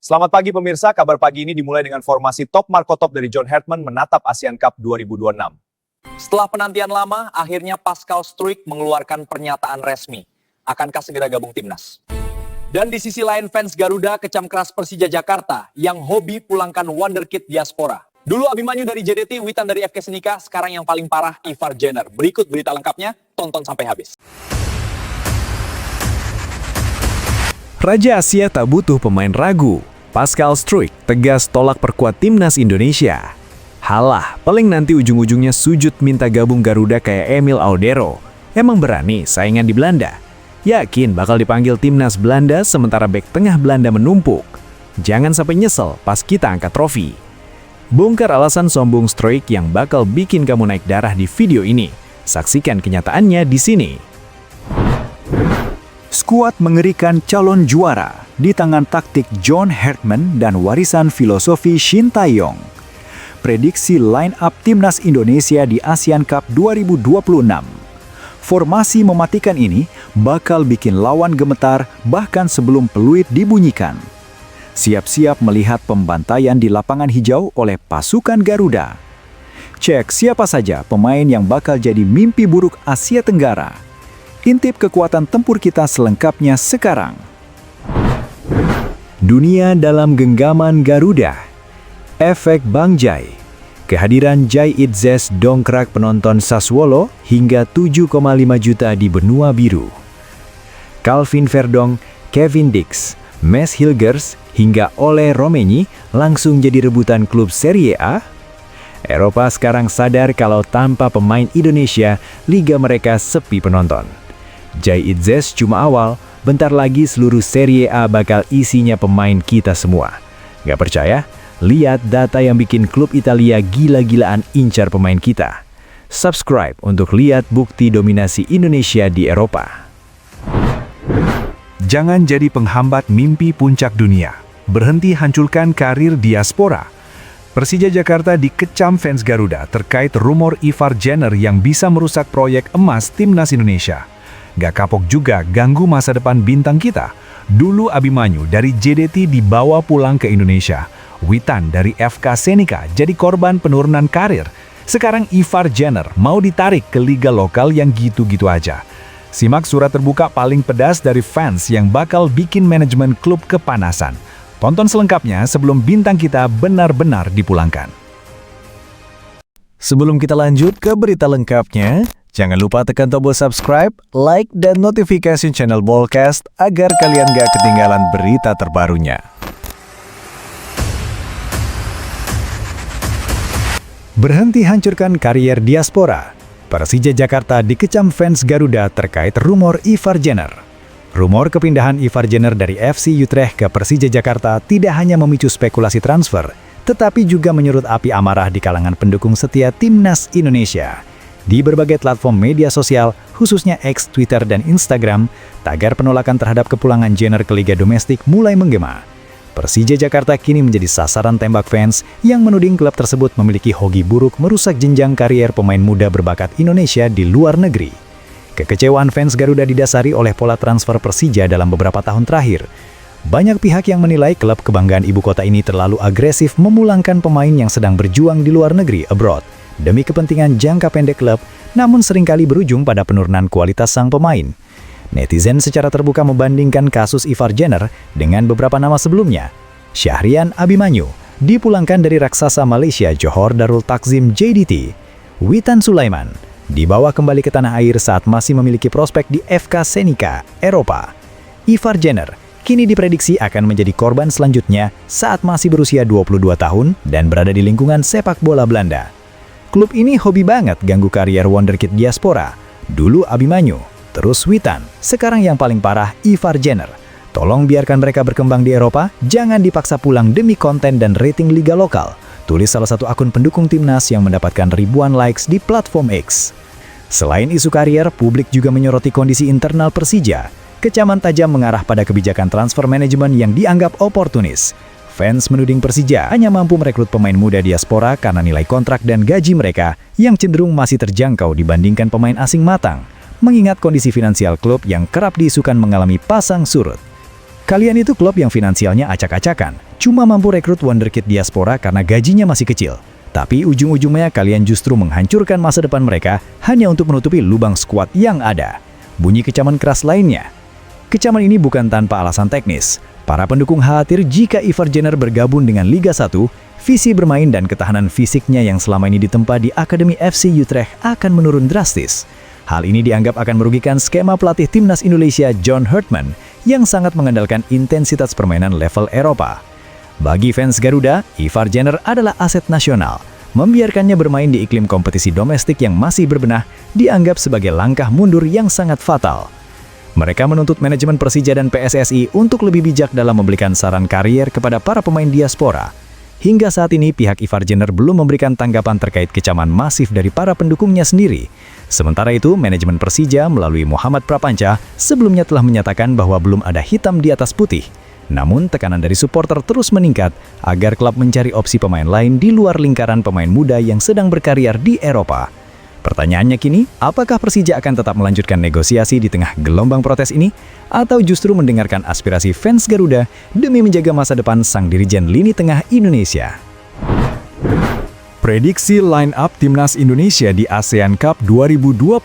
Selamat pagi pemirsa, kabar pagi ini dimulai dengan formasi top Marco Top dari John Hartman menatap Asian Cup 2026. Setelah penantian lama, akhirnya Pascal Struijk mengeluarkan pernyataan resmi. Akankah segera gabung timnas? Dan di sisi lain fans Garuda kecam keras Persija Jakarta yang hobi pulangkan wonderkid diaspora. Dulu Abimanyu dari JDT, Witan dari FK Senika, sekarang yang paling parah Ivar Jenner. Berikut berita lengkapnya, tonton sampai habis. Raja Asia tak butuh pemain ragu. Pascal Struijk tegas tolak perkuat timnas Indonesia. Halah, paling nanti ujung-ujungnya sujud minta gabung Garuda kayak Emil Audero. Emang berani saingan di Belanda? Yakin bakal dipanggil timnas Belanda sementara bek tengah Belanda menumpuk. Jangan sampai nyesel pas kita angkat trofi. Bongkar alasan sombong Struijk yang bakal bikin kamu naik darah di video ini. Saksikan kenyataannya di sini. Skuad mengerikan calon juara di tangan taktik John Hartman dan warisan filosofi Shin Tae-yong. Prediksi line-up timnas Indonesia di ASEAN Cup 2026. Formasi mematikan ini bakal bikin lawan gemetar bahkan sebelum peluit dibunyikan. Siap-siap melihat pembantaian di lapangan hijau oleh pasukan Garuda. Cek siapa saja pemain yang bakal jadi mimpi buruk Asia Tenggara. Intip kekuatan tempur kita selengkapnya sekarang. Dunia dalam genggaman Garuda. Efek Bang Jai. Kehadiran Jai Itzes dongkrak penonton Sassuolo hingga 7,5 juta di benua biru. Calvin Verdong, Kevin Dix, Mes Hilgers hingga Ole Romeni langsung jadi rebutan klub Serie A. Eropa sekarang sadar kalau tanpa pemain Indonesia, liga mereka sepi penonton. Jai Itzes cuma awal, bentar lagi seluruh Serie A bakal isinya pemain kita semua. Gak percaya? Lihat data yang bikin klub Italia gila-gilaan incar pemain kita. Subscribe untuk lihat bukti dominasi Indonesia di Eropa. Jangan jadi penghambat mimpi puncak dunia. Berhenti hancurkan karir diaspora. Persija Jakarta dikecam fans Garuda terkait rumor Ivar Jenner yang bisa merusak proyek emas timnas Indonesia. Gak kapok juga ganggu masa depan bintang kita. Dulu Abimanyu dari JDT dibawa pulang ke Indonesia. Witan dari FK Senika jadi korban penurunan karir. Sekarang Ivar Jenner mau ditarik ke liga lokal yang gitu-gitu aja. Simak surat terbuka paling pedas dari fans yang bakal bikin manajemen klub kepanasan. Tonton selengkapnya sebelum bintang kita benar-benar dipulangkan. Sebelum kita lanjut ke berita lengkapnya, jangan lupa tekan tombol subscribe, like, dan notifikasi channel Ballcast agar kalian gak ketinggalan berita terbarunya. Berhenti hancurkan karier diaspora. Persija Jakarta dikecam fans Garuda terkait rumor Ivar Jenner. Rumor kepindahan Ivar Jenner dari FC Utrecht ke Persija Jakarta tidak hanya memicu spekulasi transfer, tetapi juga menyurut api amarah di kalangan pendukung setia timnas Indonesia. Di berbagai platform media sosial, khususnya X, Twitter, dan Instagram, tagar penolakan terhadap kepulangan Jenner ke liga domestik mulai menggema. Persija Jakarta kini menjadi sasaran tembak fans yang menuding klub tersebut memiliki hoki buruk merusak jenjang karier pemain muda berbakat Indonesia di luar negeri. Kekecewaan fans Garuda didasari oleh pola transfer Persija dalam beberapa tahun terakhir. Banyak pihak yang menilai klub kebanggaan ibu kota ini terlalu agresif memulangkan pemain yang sedang berjuang di luar negeri abroad demi kepentingan jangka pendek klub, namun seringkali berujung pada penurunan kualitas sang pemain. Netizen secara terbuka membandingkan kasus Ivar Jenner dengan beberapa nama sebelumnya. Syahrian Abimanyu dipulangkan dari raksasa Malaysia Johor Darul Takzim JDT. Witan Sulaiman dibawa kembali ke tanah air saat masih memiliki prospek di FK Senika, Eropa. Ivar Jenner kini diprediksi akan menjadi korban selanjutnya saat masih berusia 22 tahun dan berada di lingkungan sepak bola Belanda. Klub ini hobi banget ganggu karier wonderkid diaspora. Dulu Abimanyu, terus Witan, sekarang yang paling parah Ivar Jenner. Tolong biarkan mereka berkembang di Eropa, jangan dipaksa pulang demi konten dan rating liga lokal. Tulis salah satu akun pendukung timnas yang mendapatkan ribuan likes di platform X. Selain isu karier, publik juga menyoroti kondisi internal Persija. Kecaman tajam mengarah pada kebijakan transfer manajemen yang dianggap oportunis. Fans menuding Persija hanya mampu merekrut pemain muda diaspora karena nilai kontrak dan gaji mereka yang cenderung masih terjangkau dibandingkan pemain asing matang, mengingat kondisi finansial klub yang kerap diisukan mengalami pasang surut. Kalian itu klub yang finansialnya acak-acakan, cuma mampu rekrut wonderkid diaspora karena gajinya masih kecil. Tapi ujung-ujungnya kalian justru menghancurkan masa depan mereka hanya untuk menutupi lubang skuad yang ada. Bunyi kecaman keras lainnya. Kecaman ini bukan tanpa alasan teknis. Para pendukung khawatir jika Ivar Jenner bergabung dengan Liga 1, visi bermain dan ketahanan fisiknya yang selama ini ditempa di Akademi FC Utrecht akan menurun drastis. Hal ini dianggap akan merugikan skema pelatih timnas Indonesia John Herdman yang sangat mengandalkan intensitas permainan level Eropa. Bagi fans Garuda, Ivar Jenner adalah aset nasional. Membiarkannya bermain di iklim kompetisi domestik yang masih berbenah dianggap sebagai langkah mundur yang sangat fatal. Mereka menuntut manajemen Persija dan PSSI untuk lebih bijak dalam memberikan saran karier kepada para pemain diaspora. Hingga saat ini, pihak Ivar Jenner belum memberikan tanggapan terkait kecaman masif dari para pendukungnya sendiri. Sementara itu, manajemen Persija melalui Muhammad Prapanca sebelumnya telah menyatakan bahwa belum ada hitam di atas putih. Namun, tekanan dari supporter terus meningkat agar klub mencari opsi pemain lain di luar lingkaran pemain muda yang sedang berkarier di Eropa. Pertanyaannya kini, apakah Persija akan tetap melanjutkan negosiasi di tengah gelombang protes ini? Atau justru mendengarkan aspirasi fans Garuda demi menjaga masa depan sang dirijen lini tengah Indonesia? Prediksi line-up Timnas Indonesia di ASEAN Cup 2026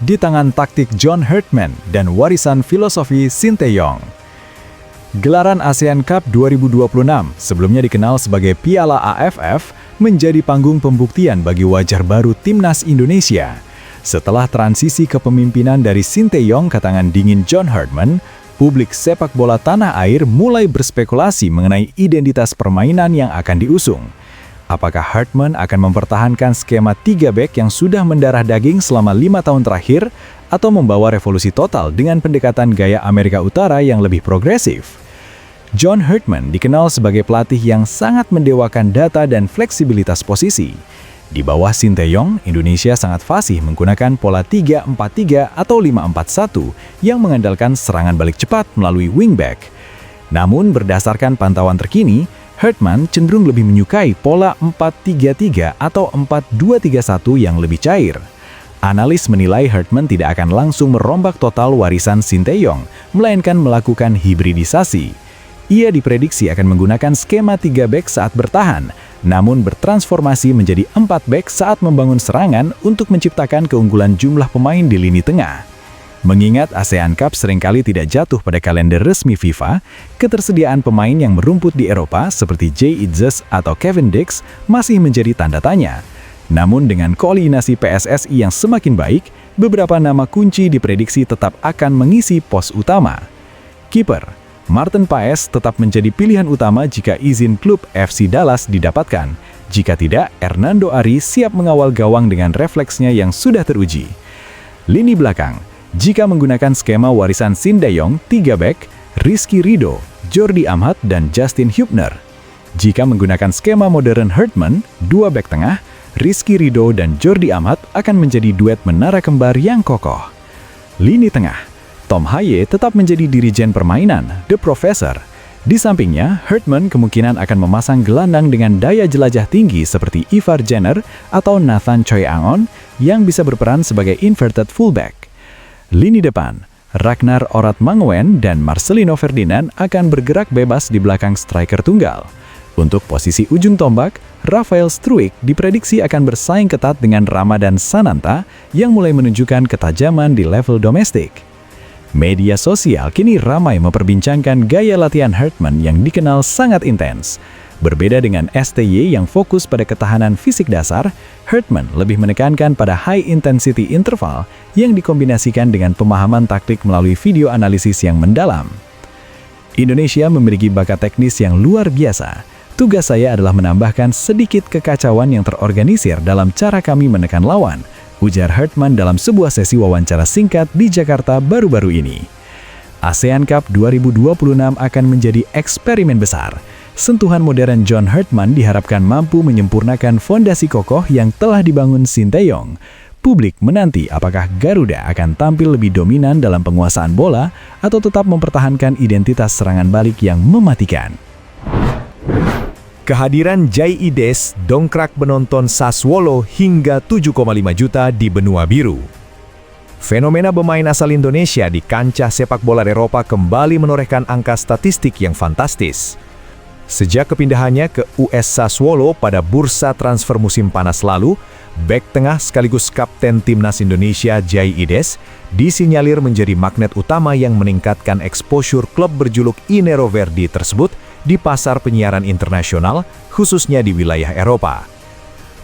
di tangan taktik John Herdman dan warisan filosofi Sinteyong. Gelaran ASEAN Cup 2026, sebelumnya dikenal sebagai Piala AFF, menjadi panggung pembuktian bagi wajah baru Timnas Indonesia. Setelah transisi kepemimpinan dari Sinteyong ke tangan dingin John Herdman, publik sepak bola tanah air mulai berspekulasi mengenai identitas permainan yang akan diusung. Apakah Herdman akan mempertahankan skema 3 bek yang sudah mendarah daging selama 5 tahun terakhir, atau membawa revolusi total dengan pendekatan gaya Amerika Utara yang lebih progresif? John Herdman dikenal sebagai pelatih yang sangat mendewakan data dan fleksibilitas posisi. Di bawah Sinteyong, Indonesia sangat fasih menggunakan pola 3-4-3 atau 5-4-1 yang mengandalkan serangan balik cepat melalui wingback. Namun berdasarkan pantauan terkini, Herdman cenderung lebih menyukai pola 4-3-3 atau 4-2-3-1 yang lebih cair. Analis menilai Herdman tidak akan langsung merombak total warisan Sinteyong, melainkan melakukan hibridisasi. Ia diprediksi akan menggunakan skema 3 bek saat bertahan, namun bertransformasi menjadi 4 bek saat membangun serangan untuk menciptakan keunggulan jumlah pemain di lini tengah. Mengingat ASEAN Cup seringkali tidak jatuh pada kalender resmi FIFA, ketersediaan pemain yang merumput di Eropa seperti Jay Itzes atau Kevin Dix masih menjadi tanda tanya. Namun dengan koordinasi PSSI yang semakin baik, beberapa nama kunci diprediksi tetap akan mengisi pos utama. Kiper Martin Paes tetap menjadi pilihan utama jika izin klub FC Dallas didapatkan. Jika tidak, Hernando Ari siap mengawal gawang dengan refleksnya yang sudah teruji. Lini belakang, jika menggunakan skema warisan Sinteyong 3 bek, Rizky Ridho, Jordi Amat, dan Justin Hubner. Jika menggunakan skema modern Herdman 2 bek tengah, Rizky Ridho dan Jordi Amat akan menjadi duet menara kembar yang kokoh. Lini tengah, Tom Haye tetap menjadi dirijen permainan, The Professor. Di sampingnya, Herdman kemungkinan akan memasang gelandang dengan daya jelajah tinggi seperti Ivar Jenner atau Nathan Choi Angon yang bisa berperan sebagai inverted fullback. Lini depan, Ragnar Orat Mangwen dan Marcelino Ferdinand akan bergerak bebas di belakang striker tunggal. Untuk posisi ujung tombak, Rafael Struijk diprediksi akan bersaing ketat dengan Ramadan Sananta yang mulai menunjukkan ketajaman di level domestik. Media sosial kini ramai memperbincangkan gaya latihan Herdman yang dikenal sangat intens. Berbeda dengan STY yang fokus pada ketahanan fisik dasar, Herdman lebih menekankan pada high intensity interval yang dikombinasikan dengan pemahaman taktik melalui video analisis yang mendalam. Indonesia memiliki bakat teknis yang luar biasa. Tugas saya adalah menambahkan sedikit kekacauan yang terorganisir dalam cara kami menekan lawan, ujar Herdman dalam sebuah sesi wawancara singkat di Jakarta baru-baru ini. ASEAN Cup 2026 akan menjadi eksperimen besar. Sentuhan modern John Herdman diharapkan mampu menyempurnakan fondasi kokoh yang telah dibangun Sinteyong. Publik menanti apakah Garuda akan tampil lebih dominan dalam penguasaan bola atau tetap mempertahankan identitas serangan balik yang mematikan. Kehadiran Jay Idzes dongkrak penonton Sassuolo hingga 7,5 juta di benua biru. Fenomena pemain asal Indonesia di kancah sepak bola Eropa kembali menorehkan angka statistik yang fantastis. Sejak kepindahannya ke US Sassuolo pada bursa transfer musim panas lalu, bek tengah sekaligus kapten timnas Indonesia Jai Ides disinyalir menjadi magnet utama yang meningkatkan exposure klub berjuluk I Nero Verdi tersebut di pasar penyiaran internasional, khususnya di wilayah Eropa.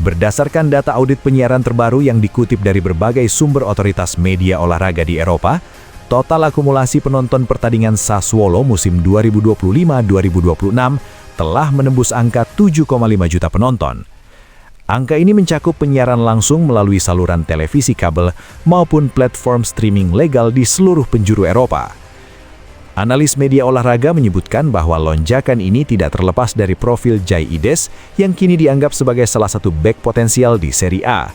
Berdasarkan data audit penyiaran terbaru yang dikutip dari berbagai sumber otoritas media olahraga di Eropa, total akumulasi penonton pertandingan Sassuolo musim 2025-2026 telah menembus angka 7,5 juta penonton. Angka ini mencakup penyiaran langsung melalui saluran televisi kabel maupun platform streaming legal di seluruh penjuru Eropa. Analis media olahraga menyebutkan bahwa lonjakan ini tidak terlepas dari profil Jai Ides yang kini dianggap sebagai salah satu bek potensial di Serie A.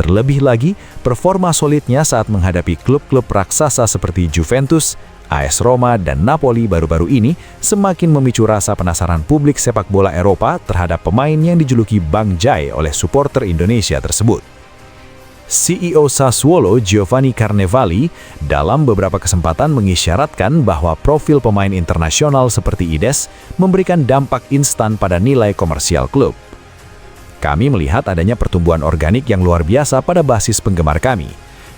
Terlebih lagi, performa solidnya saat menghadapi klub-klub raksasa seperti Juventus, AS Roma, dan Napoli baru-baru ini semakin memicu rasa penasaran publik sepak bola Eropa terhadap pemain yang dijuluki Bang Jai oleh supporter Indonesia tersebut. CEO Sassuolo Giovanni Carnevali dalam beberapa kesempatan mengisyaratkan bahwa profil pemain internasional seperti Ides memberikan dampak instan pada nilai komersial klub. Kami melihat adanya pertumbuhan organik yang luar biasa pada basis penggemar kami.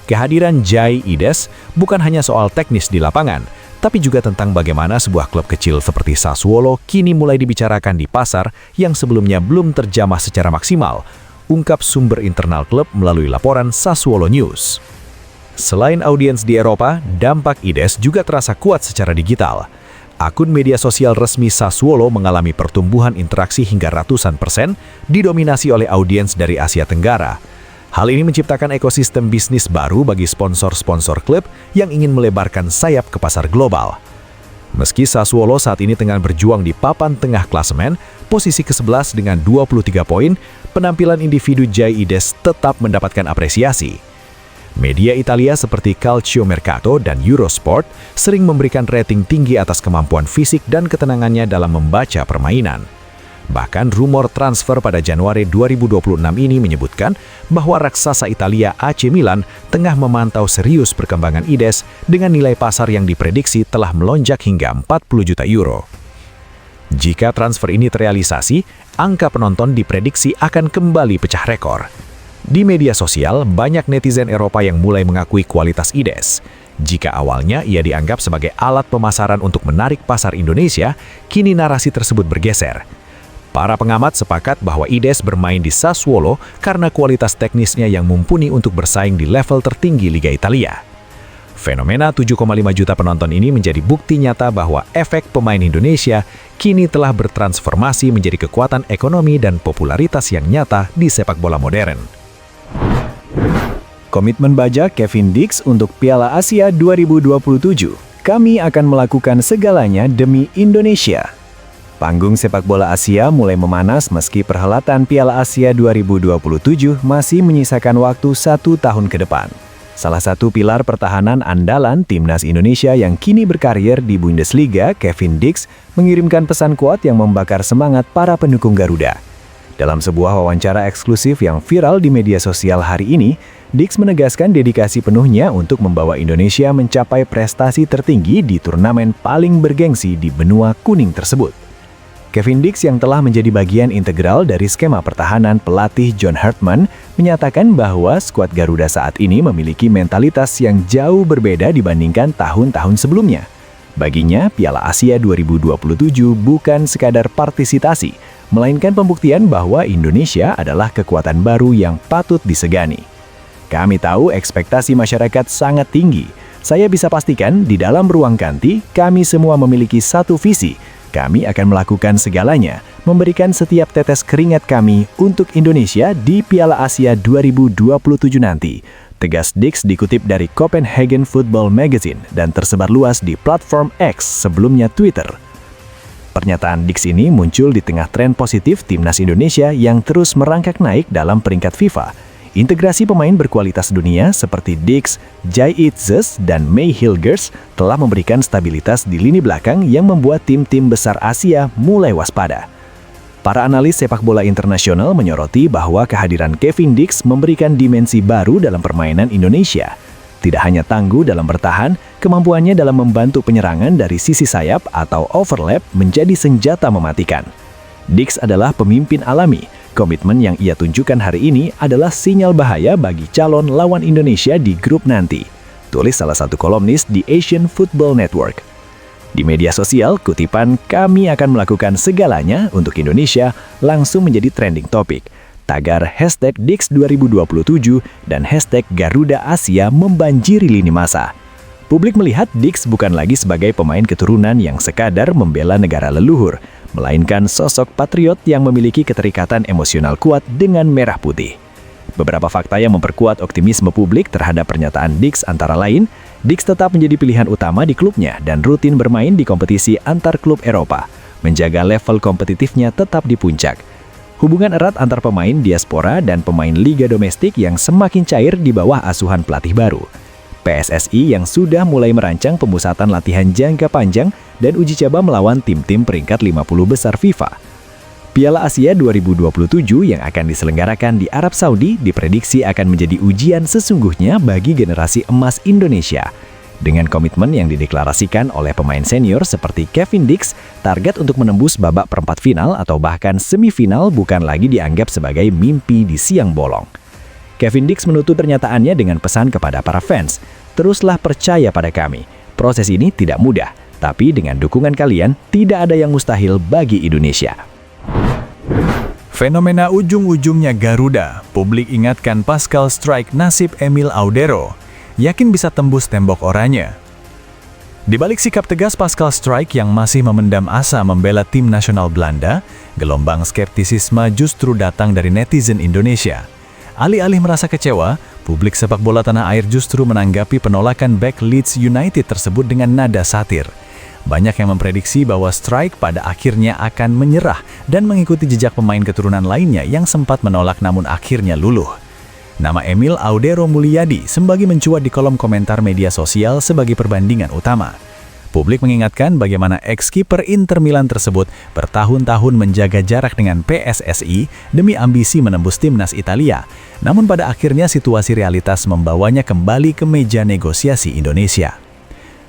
Kehadiran Jai Ides bukan hanya soal teknis di lapangan, tapi juga tentang bagaimana sebuah klub kecil seperti Sassuolo kini mulai dibicarakan di pasar yang sebelumnya belum terjamah secara maksimal, ungkap sumber internal klub melalui laporan Sassuolo News. Selain audiens di Eropa, dampak Ides juga terasa kuat secara digital. Akun media sosial resmi Sassuolo mengalami pertumbuhan interaksi hingga ratusan %, didominasi oleh audiens dari Asia Tenggara. Hal ini menciptakan ekosistem bisnis baru bagi sponsor-sponsor klub yang ingin melebarkan sayap ke pasar global. Meski Sassuolo saat ini tengah berjuang di papan tengah klasemen, posisi ke-11 dengan 23 poin, penampilan individu Jai Ides tetap mendapatkan apresiasi. Media Italia seperti Calciomercato dan Eurosport sering memberikan rating tinggi atas kemampuan fisik dan ketenangannya dalam membaca permainan. Bahkan rumor transfer pada Januari 2026 ini menyebutkan bahwa raksasa Italia AC Milan tengah memantau serius perkembangan Ides dengan nilai pasar yang diprediksi telah melonjak hingga 40 juta euro. Jika transfer ini terrealisasi, angka penonton diprediksi akan kembali pecah rekor. Di media sosial, banyak netizen Eropa yang mulai mengakui kualitas Ides. Jika awalnya ia dianggap sebagai alat pemasaran untuk menarik pasar Indonesia, kini narasi tersebut bergeser. Para pengamat sepakat bahwa Ides bermain di Sassuolo karena kualitas teknisnya yang mumpuni untuk bersaing di level tertinggi Liga Italia. Fenomena 7,5 juta penonton ini menjadi bukti nyata bahwa efek pemain Indonesia kini telah bertransformasi menjadi kekuatan ekonomi dan popularitas yang nyata di sepak bola modern. Komitmen baja Kevin Dix untuk Piala Asia 2027. Kami akan melakukan segalanya demi Indonesia. Panggung sepak bola Asia mulai memanas meski perhelatan Piala Asia 2027 masih menyisakan waktu 1 tahun ke depan. Salah satu pilar pertahanan andalan timnas Indonesia yang kini berkarir di Bundesliga, Kevin Dix, mengirimkan pesan kuat yang membakar semangat para pendukung Garuda. Dalam sebuah wawancara eksklusif yang viral di media sosial hari ini, Dix menegaskan dedikasi penuhnya untuk membawa Indonesia mencapai prestasi tertinggi di turnamen paling bergengsi di benua kuning tersebut. Kevin Dix yang telah menjadi bagian integral dari skema pertahanan pelatih John Hartman menyatakan bahwa skuad Garuda saat ini memiliki mentalitas yang jauh berbeda dibandingkan tahun-tahun sebelumnya. Baginya, Piala Asia 2027 bukan sekadar partisipasi, melainkan pembuktian bahwa Indonesia adalah kekuatan baru yang patut disegani. Kami tahu ekspektasi masyarakat sangat tinggi. Saya bisa pastikan di dalam ruang ganti, kami semua memiliki satu visi. Kami akan melakukan segalanya, memberikan setiap tetes keringat kami untuk Indonesia di Piala Asia 2027 nanti. Tegas Dix dikutip dari Copenhagen Football Magazine dan tersebar luas di platform X, sebelumnya Twitter. Pernyataan Dix ini muncul di tengah tren positif timnas Indonesia yang terus merangkak naik dalam peringkat FIFA. Integrasi pemain berkualitas dunia seperti Dix, Jai Idzes, dan May Hilgers telah memberikan stabilitas di lini belakang yang membuat tim-tim besar Asia mulai waspada. Para analis sepak bola internasional menyoroti bahwa kehadiran Kevin Dix memberikan dimensi baru dalam permainan Indonesia. Tidak hanya tangguh dalam bertahan, kemampuannya dalam membantu penyerangan dari sisi sayap atau overlap menjadi senjata mematikan. Diggs adalah pemimpin alami. Komitmen yang ia tunjukkan hari ini adalah sinyal bahaya bagi calon lawan Indonesia di grup nanti. Tulis salah satu kolumnis di Asian Football Network. Di media sosial, kutipan "kami akan melakukan segalanya untuk Indonesia" langsung menjadi trending topik. Tagar #Diggs 2027 dan #Garuda Asia membanjiri lini masa. Publik melihat Diggs bukan lagi sebagai pemain keturunan yang sekadar membela negara leluhur, melainkan sosok patriot yang memiliki keterikatan emosional kuat dengan merah putih. Beberapa fakta yang memperkuat optimisme publik terhadap pernyataan Diggs antara lain, Diggs tetap menjadi pilihan utama di klubnya dan rutin bermain di kompetisi antar klub Eropa, menjaga level kompetitifnya tetap di puncak. Hubungan erat antar pemain diaspora dan pemain liga domestik yang semakin cair di bawah asuhan pelatih baru. PSSI yang sudah mulai merancang pemusatan latihan jangka panjang dan uji coba melawan tim-tim peringkat 50 besar FIFA. Piala Asia 2027 yang akan diselenggarakan di Arab Saudi diprediksi akan menjadi ujian sesungguhnya bagi generasi emas Indonesia. Dengan komitmen yang dideklarasikan oleh pemain senior seperti Kevin Diggs, target untuk menembus babak perempat final atau bahkan semifinal bukan lagi dianggap sebagai mimpi di siang bolong. Kevin Diggs menutup pernyataannya dengan pesan kepada para fans, "Teruslah percaya pada kami. Proses ini tidak mudah, tapi dengan dukungan kalian, tidak ada yang mustahil bagi Indonesia." Fenomena ujung-ujungnya Garuda, publik ingatkan Pascal Struijk nasib Emil Audero, yakin bisa tembus tembok oranye. Di balik sikap tegas Pascal Struijk yang masih memendam asa membela tim nasional Belanda, gelombang skeptisisme justru datang dari netizen Indonesia. Alih-alih merasa kecewa, publik sepak bola tanah air justru menanggapi penolakan bek Leeds United tersebut dengan nada satir. Banyak yang memprediksi bahwa Struijk pada akhirnya akan menyerah dan mengikuti jejak pemain keturunan lainnya yang sempat menolak namun akhirnya luluh. Nama Emil Audero Mulyadi sembari mencuat di kolom komentar media sosial sebagai perbandingan utama. Publik mengingatkan bagaimana ex-kiper Inter Milan tersebut bertahun-tahun menjaga jarak dengan PSSI demi ambisi menembus timnas Italia. Namun pada akhirnya situasi realitas membawanya kembali ke meja negosiasi Indonesia.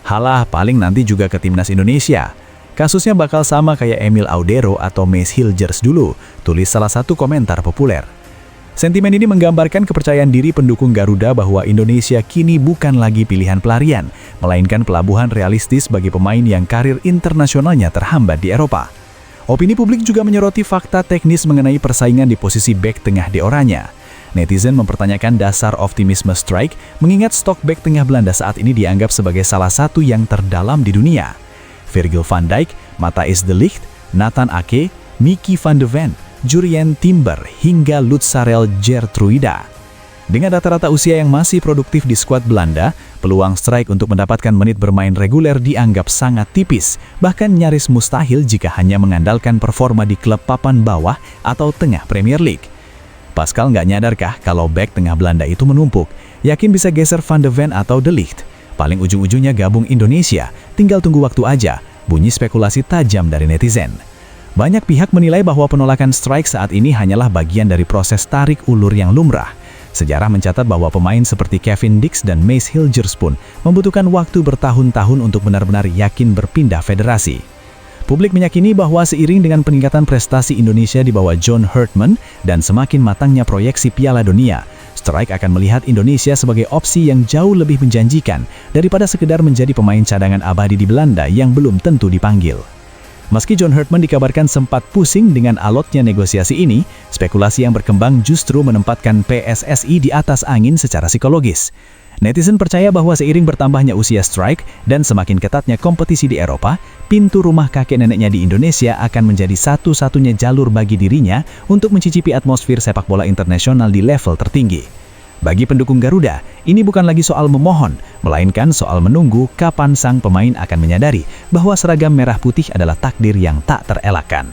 Halah, paling nanti juga ke timnas Indonesia. Kasusnya bakal sama kayak Emil Audero atau Mace Hilgers dulu, tulis salah satu komentar populer. Sentimen ini menggambarkan kepercayaan diri pendukung Garuda bahwa Indonesia kini bukan lagi pilihan pelarian, melainkan pelabuhan realistis bagi pemain yang karir internasionalnya terhambat di Eropa. Opini publik juga menyoroti fakta teknis mengenai persaingan di posisi bek tengah di oranye. Netizen mempertanyakan dasar optimisme Struijk mengingat stok bek tengah Belanda saat ini dianggap sebagai salah satu yang terdalam di dunia. Virgil van Dijk, Matthijs de Ligt, Nathan Ake, Mickey van de Ven, Jurien Timber, hingga Lutsarel Geertruida. Dengan rata-rata usia yang masih produktif di skuad Belanda, peluang Struijk untuk mendapatkan menit bermain reguler dianggap sangat tipis, bahkan nyaris mustahil jika hanya mengandalkan performa di klub papan bawah atau tengah Premier League. Pascal nggak nyadarkah kalau bek tengah Belanda itu menumpuk, yakin bisa geser Van de Ven atau de Ligt. Paling ujung-ujungnya gabung Indonesia, tinggal tunggu waktu aja, bunyi spekulasi tajam dari netizen. Banyak pihak menilai bahwa penolakan Struijk saat ini hanyalah bagian dari proses tarik ulur yang lumrah. Sejarah mencatat bahwa pemain seperti Kevin Diggs dan Mace Hilgers pun membutuhkan waktu bertahun-tahun untuk benar-benar yakin berpindah federasi. Publik meyakini bahwa seiring dengan peningkatan prestasi Indonesia di bawah John Herdman dan semakin matangnya proyeksi Piala Dunia, Struijk akan melihat Indonesia sebagai opsi yang jauh lebih menjanjikan daripada sekedar menjadi pemain cadangan abadi di Belanda yang belum tentu dipanggil. Meski John Herdman dikabarkan sempat pusing dengan alotnya negosiasi ini, spekulasi yang berkembang justru menempatkan PSSI di atas angin secara psikologis. Netizen percaya bahwa seiring bertambahnya usia Struijk dan semakin ketatnya kompetisi di Eropa, pintu rumah kakek neneknya di Indonesia akan menjadi satu-satunya jalur bagi dirinya untuk mencicipi atmosfer sepak bola internasional di level tertinggi. Bagi pendukung Garuda, ini bukan lagi soal memohon, melainkan soal menunggu kapan sang pemain akan menyadari bahwa seragam merah putih adalah takdir yang tak terelakkan.